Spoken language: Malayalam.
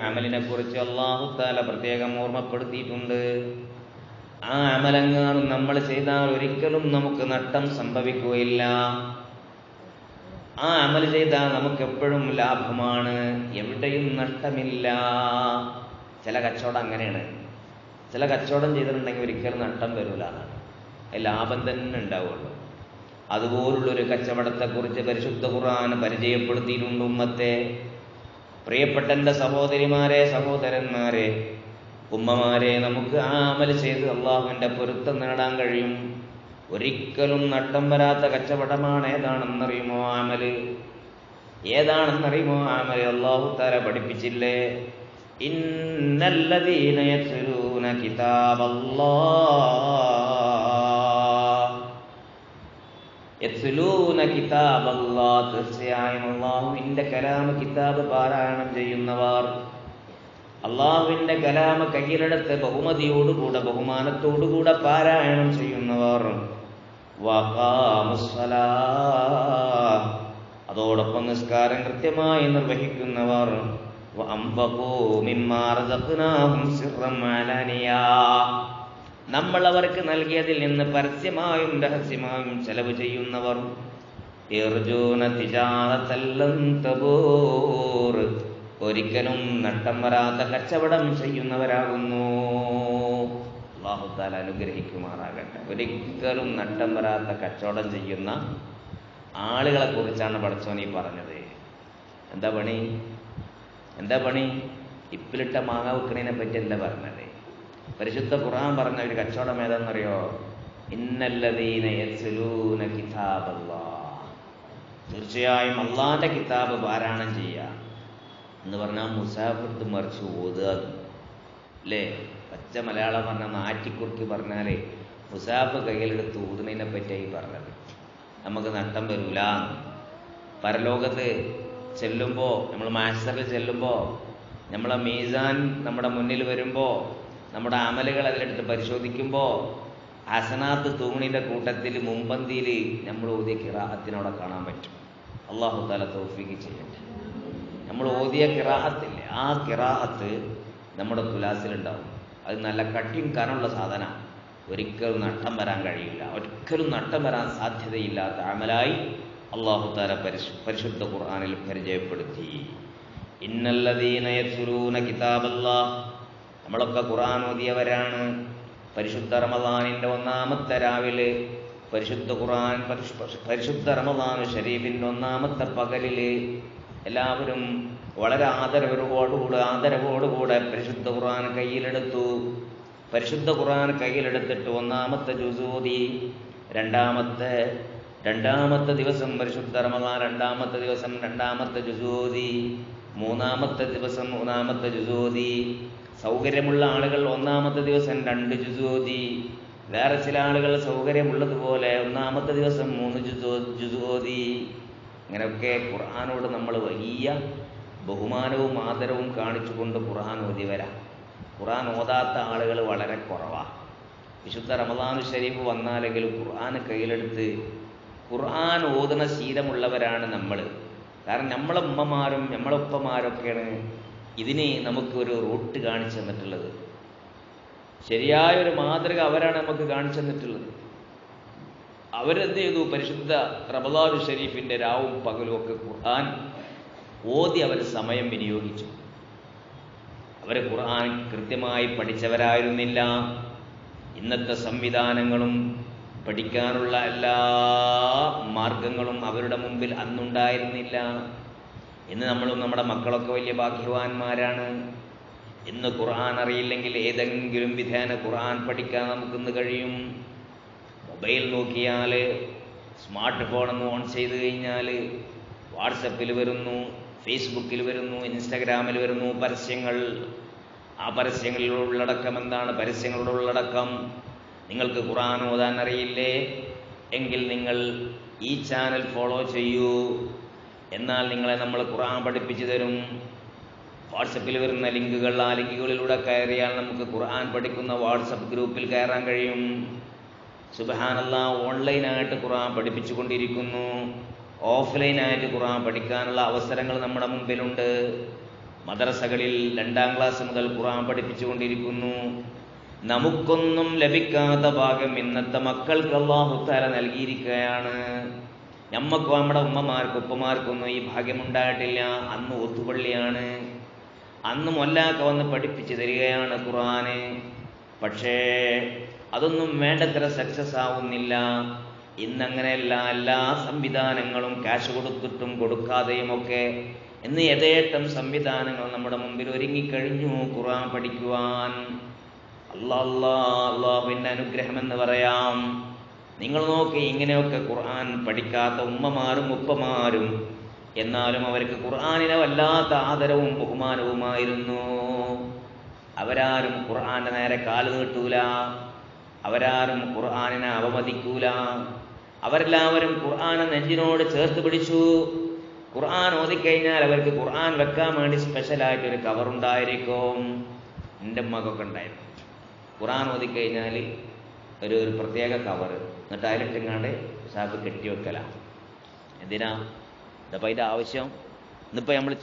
അമലിനെ കുറിച്ച് അല്ലാഹു തആല പ്രത്യേകം ഓർമ്മപ്പെടുത്തിയിട്ടുണ്ട്. ആ അമലെങ്ങാനും നമ്മൾ ചെയ്താൽ ഒരിക്കലും നമുക്ക് നഷ്ടം സംഭവിക്കുകയില്ല. ആ അമൽ ചെയ്താൽ നമുക്ക് എപ്പോഴും ലാഭമാണ്, എവിടെയും നഷ്ടമില്ല. ചില കച്ചവടം അങ്ങനെയാണ്. ചില കച്ചവടം ചെയ്തിട്ടുണ്ടെങ്കിൽ ഒരിക്കലും നഷ്ടം വരില്ല, ലാഭം തന്നെ ഉണ്ടാവുള്ളൂ. അതുപോലുള്ളൊരു കച്ചവടത്തെക്കുറിച്ച് പരിശുദ്ധ ഖുർആൻ പരിചയപ്പെടുത്തിയിട്ടുണ്ട് ഉമ്മത്തെ. പ്രിയപ്പെട്ട എൻ്റെ സഹോദരിമാരെ, സഹോദരന്മാരെ, ഉമ്മമാരെ, നമുക്ക് ആ അമൽ ചെയ്ത് അള്ളാഹുവിൻ്റെ പൊരുത്തം നേടാൻ കഴിയും. ഒരിക്കലും നഷ്ടം വരാത്ത കച്ചവടമാണ്. ഏതാണെന്നറിയുമോ അമല്? ഏതാണെന്നറിയുമോ അമല്? അല്ലാഹു തആല പഠിപ്പിച്ചില്ലേ, ഇന്നല്ലദീന യത്ലൂന കിതാബല്ലാഹ്, യത്ലൂന കിതാബല്ലാഹ്, തീർച്ചയായും അല്ലാഹുവിൻ്റെ കലാമ് കിതാബ് പാരായണം ചെയ്യുന്നവർ, അള്ളാഹുവിൻ്റെ കലാമ് കയ്യിലെടുത്ത് ബഹുമതിയോടുകൂടെ ബഹുമാനത്തോടുകൂടെ പാരായണം ചെയ്യുന്നവർ, വഖാമുസ്സലാഹ്, അതോടൊപ്പം നിസ്കാരം കൃത്യമായി നിർവഹിക്കുന്നവർ, വഅൻഫഖൂ മിമ്മാ റസഖ്നാഹും സിർറൻ വഅലാനിയാ, നമ്മൾ അവർക്ക് നൽകിയതിൽ നിന്ന് പരസ്യമായും രഹസ്യമായും ചെലവ് ചെയ്യുന്നവർ, യർജൂന തിജാറതൻ ലൻ തബൂർ, ഒരിക്കലും നഷ്ടം വരാത്ത കച്ചവടം ചെയ്യുന്നവരാകുന്നു. അല്ലാഹു തആല അനുഗ്രഹിക്കുമാറാകട്ടെ. ഒരിക്കലും നഷ്ടം വരാത്ത കച്ചവടം ചെയ്യുന്ന ആളുകളെ കുറിച്ചാണ് പടച്ചോൻ ഈ പറഞ്ഞത്. എന്താ പണി? എന്താ പണി? ഇപ്പിലിട്ട മാങ്ങ വെക്കണതിനെ പറ്റി എന്താ പറഞ്ഞത്? പരിശുദ്ധ ഖുർആൻ പറഞ്ഞ ഒരു കച്ചവടം ഏതാണെന്നറിയോ? ഇന്നല്ലദീന യത്ലൂന കിതാബല്ലാഹ്, തീർച്ചയായും അള്ളാന്റെ കിതാബ് പാരായണം ചെയ്യുക എന്ന് പറഞ്ഞാൽ മുസാഫത്ത് മറിച്ച് ഓതുക അല്ലേ? പച്ച മലയാളം പറഞ്ഞാൽ നാറ്റിക്കുറുക്കി പറഞ്ഞാൽ മുസാഫ് കയ്യിലെടുത്ത് ഊതുന്നതിനെ പറ്റിയായി പറഞ്ഞത്. നമുക്ക് നഷ്ടം വരൂല. പരലോകത്ത് ചെല്ലുമ്പോൾ, നമ്മൾ മാസ്റ്ററിൽ ചെല്ലുമ്പോൾ, നമ്മളെ മീസാൻ നമ്മുടെ മുന്നിൽ വരുമ്പോൾ, നമ്മുടെ അമലുകൾ അതിലെടുത്ത് പരിശോധിക്കുമ്പോൾ ഹസനാത്ത് തൂണിൻ്റെ കൂട്ടത്തിൽ മുമ്പന്തിയിൽ നമ്മൾ ഓതിയ ഖിറാഅത്തിനവിടെ കാണാൻ പറ്റും. അല്ലാഹു തആല തൗഫീഖ് ചെയ്യട്ടെ. നമ്മൾ ഓതിയ ഖിറാഅത്തില്ലേ, ആ ഖിറാഅത്ത് നമ്മുടെ തുലാസിലുണ്ടാവും. അത് നല്ല കട്ടിയും കനമുള്ള സാധനമാണ്. ഒരിക്കലും നഷ്ടം വരാൻ കഴിയില്ല, ഒരിക്കലും നഷ്ടം വരാൻ സാധ്യതയില്ലാത്ത അമലായി അല്ലാഹു തആല പരിശുദ്ധ ഖുർആനിൽ പരിചയപ്പെടുത്തി. ഇന്നല്ലദീന യത്ലൂന കിതാബല്ലാഹ്, നമ്മളൊക്കെ ഖുർആൻ ഓതിയവരാണ്. പരിശുദ്ധ റമളാനിൻ്റെ ഒന്നാമത്തെ രാവിലെ പരിശുദ്ധ ഖുർആൻ, പരിശുദ്ധ റമളാൻ ഷരീഫിൻ്റെ ഒന്നാമത്തെ പകലിൽ എല്ലാവരും വളരെ ആദരവോടുകൂടെ പരിശുദ്ധ ഖുർആൻ കയ്യിലെടുത്തു. പരിശുദ്ധ ഖുർആൻ കയ്യിലെടുത്തിട്ട് ഒന്നാമത്തെ ജുസ് ഓതി. രണ്ടാമത്തെ ദിവസം പരിശുദ്ധ റമളാൻ രണ്ടാമത്തെ ദിവസം രണ്ടാമത്തെ ജുസ് ഓതി. മൂന്നാമത്തെ ദിവസം മൂന്നാമത്തെ ജുസ് ഓതി. സൗകര്യമുള്ള ആളുകൾ ഒന്നാമത്തെ ദിവസം 2 ജുസ് ഓതി. വേറെ ചില ആളുകൾ സൗകര്യമുള്ളതുപോലെ ഒന്നാമത്തെ ദിവസം 3 ജുസ് ഓതി. ഇങ്ങനെയൊക്കെ ഖുർആനോട് നമ്മൾ വലിയ ബഹുമാനവും ആദരവും കാണിച്ചുകൊണ്ട് ഖുർആൻ ഓതി വരാം. ഖുർആൻ ഓതാത്ത ആളുകൾ വളരെ കുറവാണ്. വിശുദ്ധ റമളാൻ ഷരീഫ് വന്നാലെങ്കിലും ഖുർആൻ കയ്യിലെടുത്ത് ഖുർആൻ ഓതുന്ന ശീലമുള്ളവരാണ് നമ്മൾ. കാരണം നമ്മളെ ഉമ്മമാരും നമ്മളെ ഉപ്പമാരൊക്കെയാണ് ഇതിന് നമുക്കൊരു റൂട്ട് കാണിച്ചു തന്നിട്ടുള്ളത്. ശരിയായൊരു മാതൃക അവരാണ് നമുക്ക് കാണിച്ചു തന്നിട്ടുള്ളത്. അവരെന്ത് ചെയ്തു? പരിശുദ്ധ റമളാൻ ഷരീഫിൻ്റെ രാവും പകലും ഒക്കെ ഖുർആൻ ഓതി അവർ സമയം വിനിയോഗിച്ചു. അവർ ഖുർആൻ കൃത്യമായി പഠിച്ചവരായിരുന്നില്ല. ഇന്നത്തെ സംവിധാനങ്ങളും പഠിക്കാനുള്ള എല്ലാ മാർഗങ്ങളും അവരുടെ മുമ്പിൽ അന്നുണ്ടായിരുന്നില്ല. ഇന്ന് നമ്മളും നമ്മുടെ മക്കളൊക്കെ വലിയ ഭാഗ്യവാന്മാരാണ്. ഇന്ന് ഖുർആൻ അറിയില്ലെങ്കിൽ ഏതെങ്കിലും വിധേന ഖുർആൻ പഠിക്കാൻ നമുക്കിന്ന് കഴിയും. മൊബൈൽ നോക്കിയാൽ, സ്മാർട്ട് ഫോണൊന്ന് ഓൺ ചെയ്ത് കഴിഞ്ഞാൽ വാട്സപ്പിൽ വരുന്നു, ഫേസ്ബുക്കിൽ വരുന്നു, ഇൻസ്റ്റഗ്രാമിൽ വരുന്നു പരസ്യങ്ങൾ. ആ പരസ്യങ്ങളിലുള്ള ഉള്ളടക്കം എന്താണ്? പരസ്യങ്ങളുടെ ഉള്ളടക്കം, നിങ്ങൾക്ക് ഖുർആൻ ഓതാൻ അറിയില്ലേ എങ്കിൽ നിങ്ങൾ ഈ ചാനൽ ഫോളോ ചെയ്യൂ, എന്നാൽ നിങ്ങളെ നമ്മൾ ഖുർആൻ പഠിപ്പിച്ചു തരും. വാട്സപ്പിൽ വരുന്ന ലിങ്കുകൾ, ആ ലിങ്കുകളിലൂടെ കയറിയാൽ നമുക്ക് ഖുർആൻ പഠിക്കുന്ന വാട്സപ്പ് ഗ്രൂപ്പിൽ കയറാൻ കഴിയും. സുബ്ഹാനല്ലാഹ്, ഓൺലൈനായിട്ട് ഖുർആൻ പഠിപ്പിച്ചു കൊണ്ടിരിക്കുന്നു. ഓഫ്ലൈനായിട്ട് ഖുർആൻ പഠിക്കാനുള്ള അവസരങ്ങൾ നമ്മുടെ മുമ്പിലുണ്ട്. മദ്രസകളിൽ 2ാം ക്ലാസ് മുതൽ ഖുർആൻ പഠിപ്പിച്ചുകൊണ്ടിരിക്കുന്നു. നമുക്കൊന്നും ലഭിക്കാത്ത ഭാഗം ഇന്നത്തെ മക്കൾക്ക് അല്ലാഹു തആല നൽകിയിരിക്കുകയാണ്. നമ്മക്കും നമ്മുടെ ഉമ്മമാർക്കും ഉപ്പമാർക്കൊന്നും ഈ ഭാഗ്യമുണ്ടായിട്ടില്ല. അന്ന് ഒത്തുപള്ളിയാണ്, അന്ന് മൊല്ലാക്ക വന്ന് പഠിപ്പിച്ചു തരികയാണ് ഖുർആന്. പക്ഷേ അതൊന്നും വേണ്ടത്ര സക്സസ് ആവുന്നില്ല. ഇന്നങ്ങനെയല്ല. എല്ലാ സംവിധാനങ്ങളും ക്യാഷ് കൊടുത്തിട്ടും കൊടുക്കാതെയുമൊക്കെ ഇന്ന് യഥേഷ്ടം സംവിധാനങ്ങൾ നമ്മുടെ മുമ്പിൽ ഒരുങ്ങിക്കഴിഞ്ഞു ഖുർആൻ പഠിക്കുവാൻ. അല്ലാഹുവിൻ്റെ അനുഗ്രഹമെന്ന് പറയാം. നിങ്ങൾ നോക്കി, ഇങ്ങനെയൊക്കെ ഖുർആൻ പഠിക്കാത്ത ഉമ്മമാരും ഉപ്പമാരും, എന്നാലും അവർക്ക് ഖുർആനിനെ വല്ലാത്ത ആദരവും ബഹുമാനവുമായിരുന്നു. അവരാരും ഖുർആന്റെ നേരെ കാല് നീട്ടൂല, അവരാരും ഖുർആനിനെ അവമതിക്കൂല. അവരെല്ലാവരും ഖുർആനെ നെഞ്ചിനോട് ചേർത്ത് പിടിച്ചു. ഖുർആൻ ഓതിക്കഴിഞ്ഞാൽ അവർക്ക് ഖുർആൻ വെക്കാൻ വേണ്ടി സ്പെഷ്യലായിട്ടൊരു കവറുണ്ടായിരിക്കും. എൻ്റെ ഉമ്മക്കൊക്കെ ഉണ്ടായിരുന്നു. ഖുർആൻ ഓതിക്കഴിഞ്ഞാൽ ഒരു പ്രത്യേക കവറ്, എന്നിട്ട് അതിലിട്ടിങ്ങാണ്ട് സാബ് കെട്ടി വെക്കല. എന്തിനാ? ഇതപ്പോൾ അതിൻ്റെ ആവശ്യം. ഇന്നിപ്പോൾ നമ്മൾ